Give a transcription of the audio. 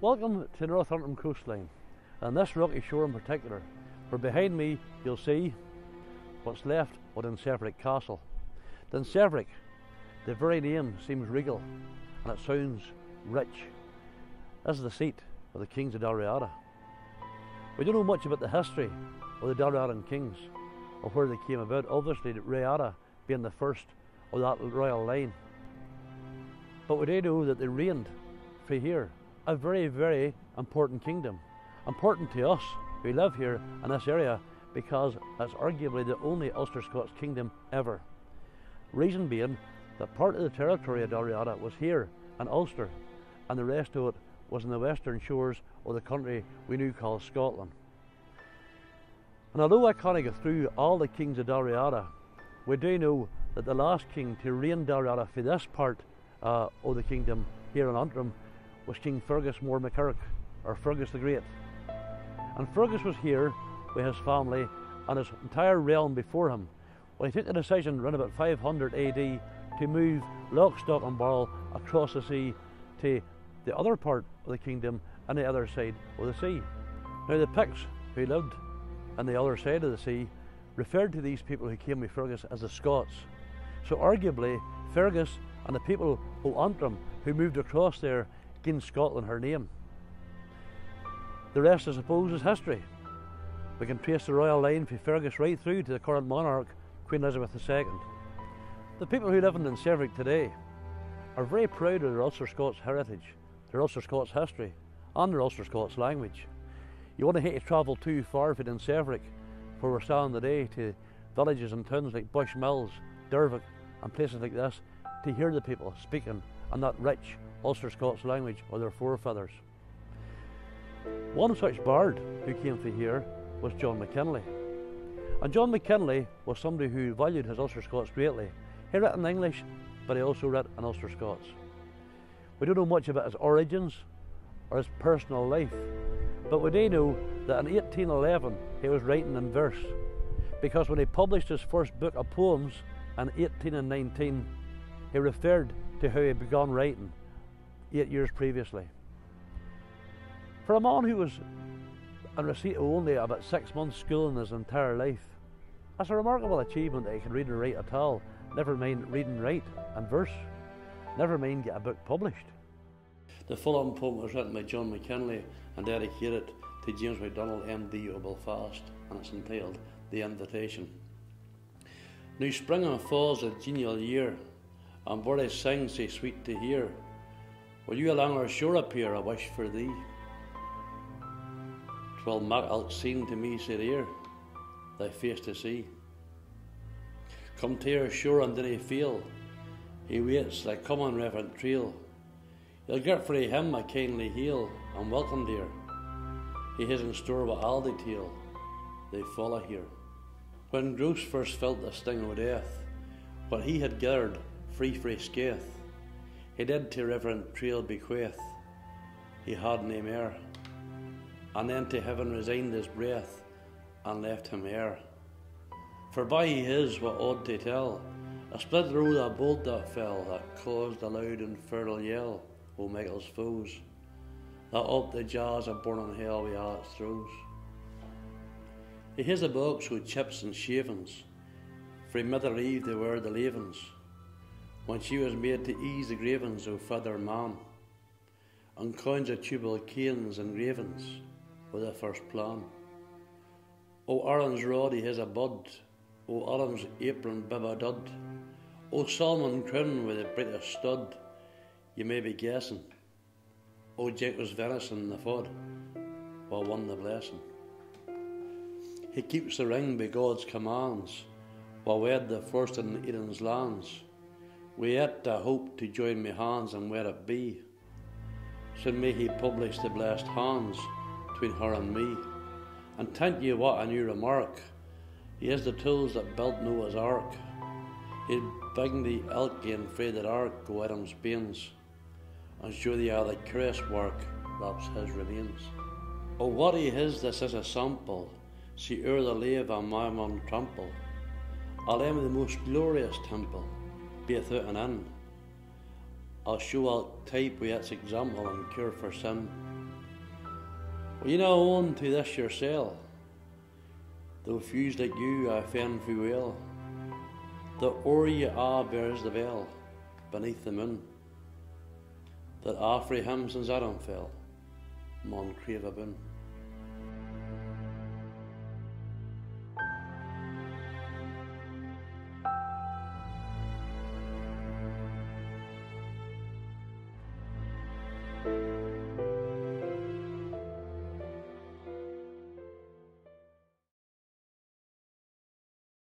Welcome to Northumberland coastline, and this rocky shore in particular, where behind me you'll see what's left of Dunseverick Castle. Dunseverick, the very name seems regal, and it sounds rich. This is the seat of the kings of Dalriada. We don't know much about the history of the Dalriadan kings, or where they came about, obviously Riada being the first of that royal line. But we do know that they reigned for here, a very, very important kingdom. Important to us who live here in this area, because it's arguably the only Ulster-Scots kingdom ever. Reason being that part of the territory of Dalriada was here in Ulster, and the rest of it was in the western shores of the country we now call Scotland. And although I can't go through all the kings of Dalriada, we do know that the last king to reign Dalriada for this part of the kingdom here in Antrim was King Fergus Mór MacCurrach, or Fergus the Great. And Fergus was here with his family and his entire realm before him when he took the decision around about 500 AD to move lock, stock and barrel across the sea to the other part of the kingdom and the other side of the sea. Now the Picts who lived on the other side of the sea referred to these people who came with Fergus as the Scots. So arguably Fergus and the people of Antrim who moved across there gained Scotland her name. The rest, I suppose, is history. We can trace the royal line from Fergus right through to the current monarch, Queen Elizabeth II. The people who live in Dunseverick today are very proud of their Ulster-Scots heritage, their Ulster-Scots history and their Ulster-Scots language. You wouldn't hate to travel too far from Dunseverick, where we're standing today, to villages and towns like Bushmills, Dervick and places like this, to hear the people speaking in that rich Ulster-Scots language of their forefathers. One such bard who came from here was John McKinley. And John McKinley was somebody who valued his Ulster-Scots greatly. He wrote in English, but he also wrote in Ulster-Scots. We don't know much about his origins or his personal life, but we do know that in 1811 he was writing in verse, because when he published his first book of poems in 1819, he referred to how he began writing 8 years previously. For a man who was in receipt of only about 6 months' school in his entire life, that's a remarkable achievement that he could read and write at all, never mind read and write in verse, never mind get a book published. The full-on poem was written by John McKinley and dedicated to James MacDonald, MD of Belfast, and it's entitled The Invitation. Now spring and fall's a genial year, and birdies sing sae sweet to hear. Will you along our shore appear, I wish for thee? 'Twill mak ilk scene to me sae dear, thy face to see. Come to our shore and dinna fail, he waits thy come on reverent trail. You'll get frae him a kindly hail, and welcome dear. He has in store what I'll detail, they follow here. When Bruce first felt the sting of death, what he had gathered free frae scathe, he did to reverent trail bequeath, he had nae mair, and then to heaven resigned his breath, and left him air. For by his, what odd to tell, a split row that bolt that fell, that caused a loud infernal yell, O Michael's foes, that up the jaws of burning hell we all its throws. He has a box with chips and shavings, frae Mother Eve they were the leavings, when she was made to ease the gravings o' father man, and coins of tubal canes and gravings with the first plan. O Aaron's rod he has a bud, O Adam's apron bib a dud, O Solomon crown with the brightest stud, you may be guessing, O Jacob's venison the fod, while won the blessing. He keeps the ring by God's commands, while wed the first in Eden's lands. We yet hope to join me hands and where it be. Soon may he publish the blessed hands between her and me. And thank you what a new remark. He has the tools that built Noah's ark. He'd bring the elk and frae the ark go Adam's banes, and show the how the curious work wraps his remains. Oh, what he is, this is a sample. See o'er the lave a mammon trample. I'll aim the most glorious temple, both out and in. I'll show I'll type with its example and cure for sin. Will you not own to this yoursel, though fused like you I fend fu well, that o'er ye a bears the veil beneath the moon, that a frae him since Adam fell, maun crave a boon.